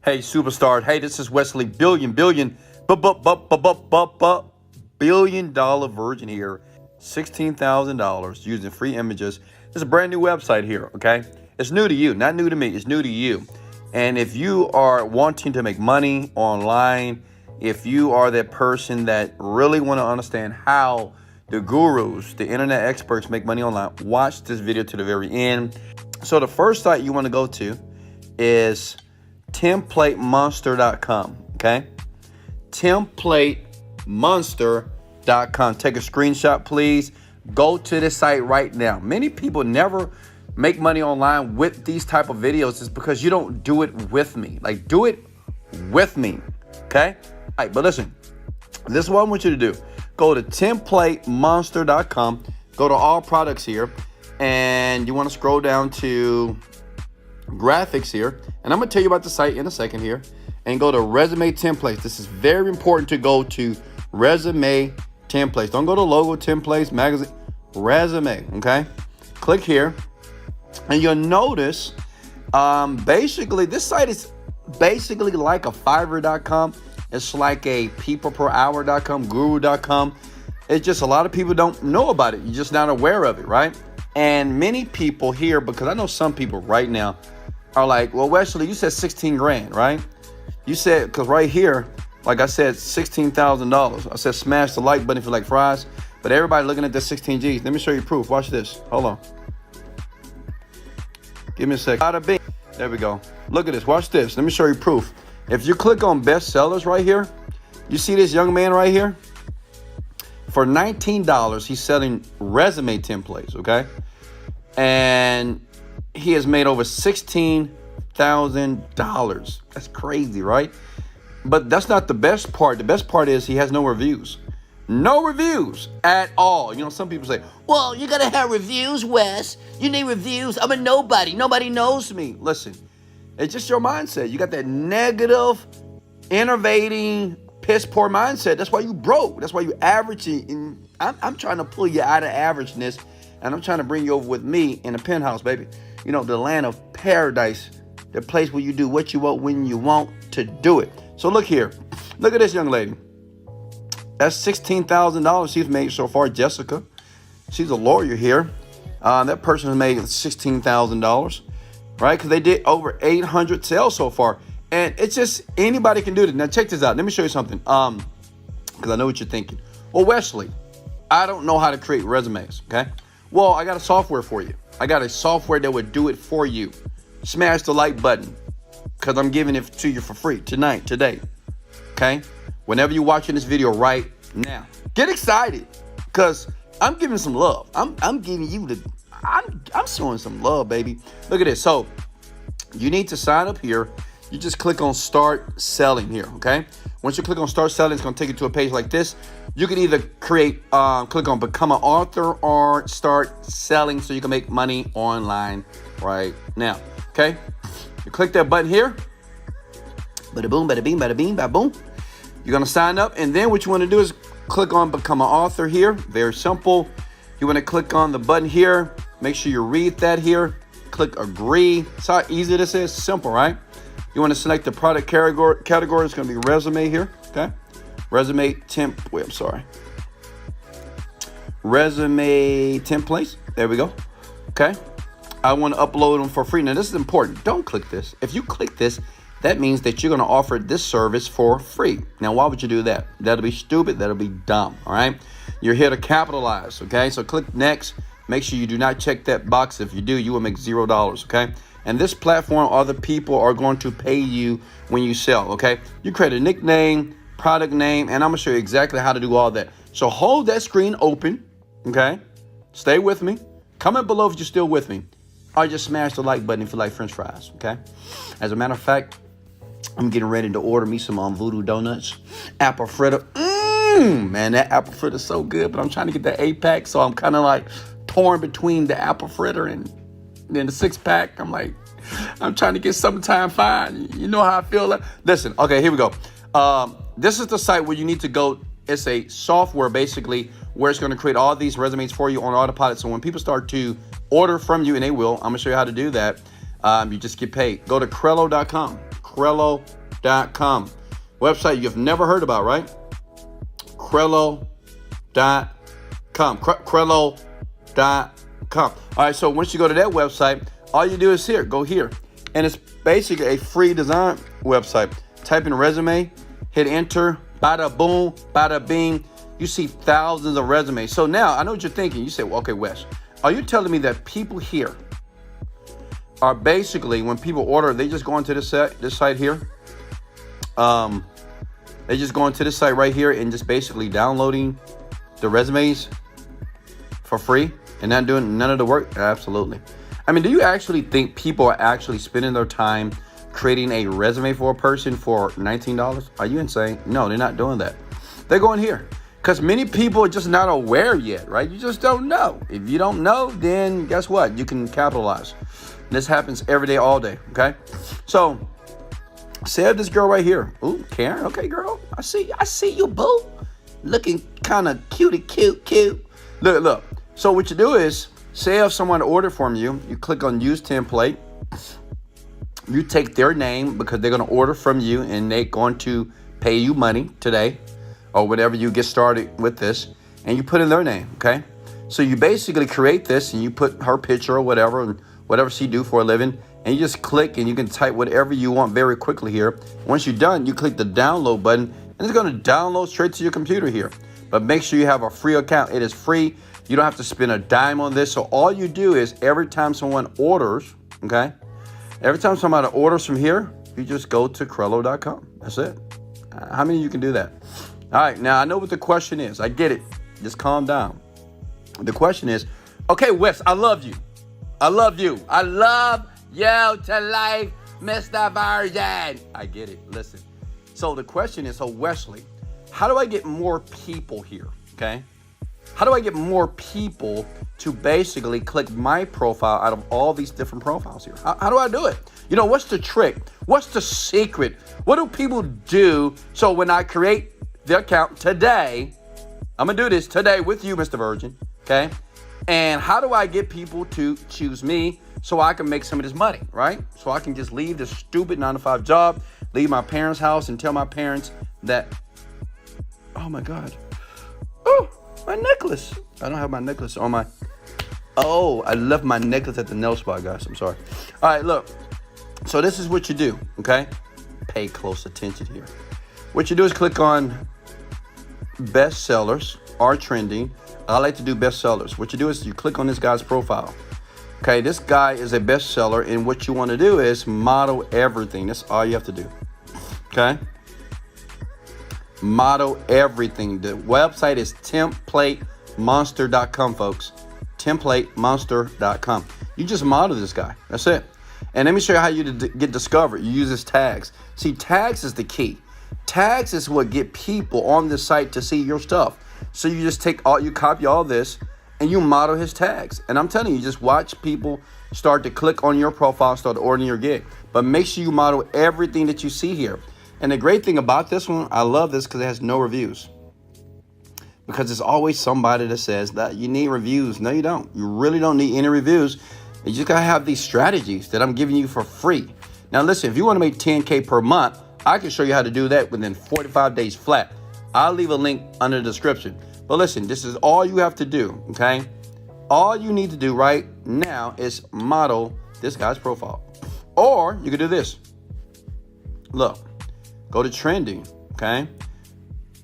Hey, superstar. Hey, this is Wesley billion dollar virgin here. $16,000 using free images. It's a brand new website here, okay? It's new to you, not new to me. It's new to you. And if you are wanting to make money online, if you are that person that really want to understand how the gurus, the internet experts make money online, watch this video to the very end. So the first site you want to go to is templatemonster.com, okay? Templatemonster.com. Take a screenshot, please. Go to this site right now. Many people never make money online with these type of videos. It's because you don't do it with me. Like, do it with me, okay? All right, but listen, this is what I want you to do. Go to templatemonster.com. Go to all products here, and you want to scroll down to graphics here, and I'm gonna tell you about the site in a second here, and go to resume templates. This is very important to go to resume templates. Don't go to logo templates, magazine, resume, okay? Click here, and you'll notice basically this site is basically like a Fiverr.com. It's like a peopleperhour.com, guru.com. It's just a lot of people don't know about it. You're just not aware of it, right? And many people here, because I know some people right now are like, well, Wesley, you said 16 grand, right? You said, because right here, like I said, $16,000. I said, smash the like button if you like fries. But everybody looking at this 16 G's. Let me show you proof. Watch this. Hold on. Give me a second. There we go. Look at this. Watch this. Let me show you proof. If you click on best sellers right here, you see this young man right here? For $19, he's selling resume templates, okay? And he has made over $16,000. That's crazy, right? But that's not the best part. The best part is he has no reviews. No reviews at all. You know, some people say, well, you gotta have reviews, Wes. You need reviews. I'm a nobody. Nobody knows me. Listen, it's just your mindset. You got that negative, innovating, piss poor mindset. That's why you broke. That's why you averaging. And I'm trying to pull you out of averageness, and I'm trying to bring you over with me in a penthouse, baby. You know, the land of paradise, the place where you do what you want when you want to do it. So look here. Look at this young lady. That's $16,000 she's made so far. Jessica, she's a lawyer here. That person has made $16,000, right? Because they did over 800 sales so far. And it's just anybody can do this. Now check this out. Let me show you something. Because I know what you're thinking. Well, Wesley, I don't know how to create resumes, okay? Well, I got a software for you. I got a software that would do it for you. Smash the like button, because I'm giving it to you for free tonight, today, okay? Whenever you're watching this video right now, get excited, because I'm giving some love. I'm giving you I'm showing some love, baby. Look at this. So you need to sign up here. You just click on start selling here, okay? Once you click on start selling, it's gonna take you to a page like this. You can either click on become an author or start selling so you can make money online right now, okay? You click that button here. Bada boom, bada bing, bada bing, bada boom. You're gonna sign up, and then what you wanna do is click on become an author here. Very simple. You wanna click on the button here. Make sure you read that here. Click agree. See how easy this is? Simple, right? You want to select the product category. It's going to be resume here, okay? Resume templates. There we go, okay? I want to upload them for free. Now, this is important. Don't click this. If you click this, that means that you're going to offer this service for free. Now, why would you do that? That'll be stupid. That'll be dumb, all right? You're here to capitalize, okay? So click next. Make sure you do not check that box. If you do, you will make $0, okay? And this platform, other people are going to pay you when you sell, okay? You create a nickname, product name, and I'm gonna show you exactly how to do all that. So hold that screen open, okay? Stay with me. Comment below if you're still with me. Or just smash the like button if you like French fries, okay? As a matter of fact, I'm getting ready to order me some Voodoo Donuts. Apple fritter. Man, that apple fritter is so good, but I'm trying to get the 8-pack, so I'm kind of like torn between the apple fritter and then the 6-pack. I'm trying to get summertime fine. You know how I feel. Listen, okay, here we go. This is the site where you need to go. It's a software basically where it's going to create all these resumes for you on autopilot. So when people start to order from you, and they will, I'm gonna show you how to do that. You just get paid. Go to Crello.com. Crello.com. Website you've never heard about, right? Crello.com. Crello.com. All right, so once you go to that website, all you do is go here. And it's basically a free design website. Type in resume, hit enter, bada boom, bada bing. You see thousands of resumes. So now I know what you're thinking. You say, well, okay, Wes, are you telling me that people here are basically, when people order, they just go onto this site here? They just go into this site right here and just basically downloading the resumes for free and not doing none of the work? Absolutely. I mean, do you actually think people are actually spending their time creating a resume for a person for $19? Are you insane? No, they're not doing that. They're going here because many people are just not aware yet, right? You just don't know. If you don't know, then guess what? You can capitalize. This happens every day, all day, okay? So, say this girl right here. Ooh, Karen. Okay, girl. I see you, boo. Looking kind of cute. Look. So what you do is, say if someone ordered from you, you click on use template. You take their name because they're going to order from you and they're going to pay you money today or whatever you get started with this, and you put in their name, okay? So you basically create this and you put her picture or whatever and whatever she do for a living, and you just click and you can type whatever you want very quickly here. Once you're done, you click the download button and it's going to download straight to your computer here. But make sure you have a free account. It is free. You don't have to spend a dime on this. So all you do is every time someone orders, okay? Every time somebody orders from here, you just go to Crello.com. That's it. How many of you can do that? All right, now I know what the question is. I get it. Just calm down. The question is, okay, Wes, I love you. I love you to life, Mr. Virgin. I get it. Listen. So the question is, so Wesley, how do I get more people here? Okay. How do I get more people to basically click my profile out of all these different profiles here? How do I do it? You know, what's the trick? What's the secret? What do people do? So when I create the account today, I'm going to do this today with you, Mr. Virgin. Okay. And how do I get people to choose me so I can make some of this money, right? So I can just leave this stupid 9-to-5 job, leave my parents' house and tell my parents that, oh my God. Oh, my necklace. I don't have my necklace on my, I left my necklace at the nail spot, guys. I'm sorry. All right, look. So this is what you do, okay? Pay close attention here. What you do is click on best sellers are trending. I like to do best sellers. What you do is you click on this guy's profile. Okay, this guy is a bestseller, and what you want to do is model everything. That's all you have to do. Okay? Model everything. The website is templatemonster.com, folks. Templatemonster.com. You just model this guy. That's it. And let me show you how you get discovered. You use his tags. See, tags is the key. Tags is what get people on this site to see your stuff. So you just you copy all this and you model his tags. And I'm telling you, just watch people start to click on your profile, start ordering your gig. But make sure you model everything that you see here. And the great thing about this one, I love this because it has no reviews. Because there's always somebody that says that you need reviews. No, you don't. You really don't need any reviews. You just got to have these strategies that I'm giving you for free. Now, listen, if you want to make $10K per month, I can show you how to do that within 45 days flat. I'll leave a link under the description. But listen, this is all you have to do, okay? All you need to do right now is model this guy's profile. Or you could do this. Look, go to trending, okay?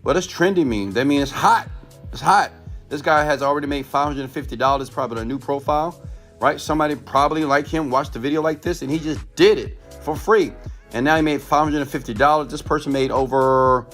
What does trending mean? That means it's hot. It's hot. This guy has already made $550, probably a new profile, right? Somebody probably like him watched the video like this and he just did it for free. And now he made $550. This person made over,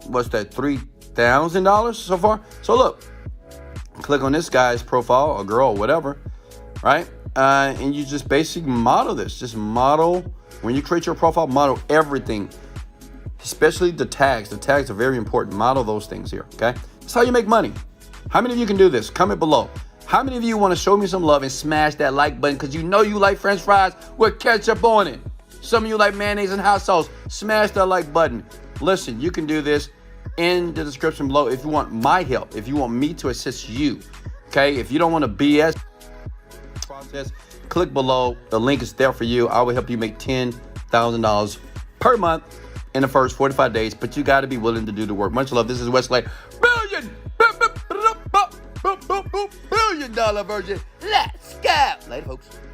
what's that, $3,000 so far? So look, click on this guy's profile, or girl, or whatever, right? And you just basically model this. Just model, when you create your profile, model everything, especially the tags. The tags are very important. Model those things here, okay? That's how you make money. How many of you can do this? Comment below. How many of you want to show me some love and smash that like button because you know you like French fries with ketchup on it? Some of you like mayonnaise and hot sauce. Smash that like button. Listen, you can do this in the description below if you want my help, if you want me to assist you, okay? If you don't want to BS process, click below. The link is there for you. I will help you make $10,000 per month in the first 45 days, but you got to be willing to do the work. Much love. This is Wesley. $1 billion version. Let's go. Later, folks.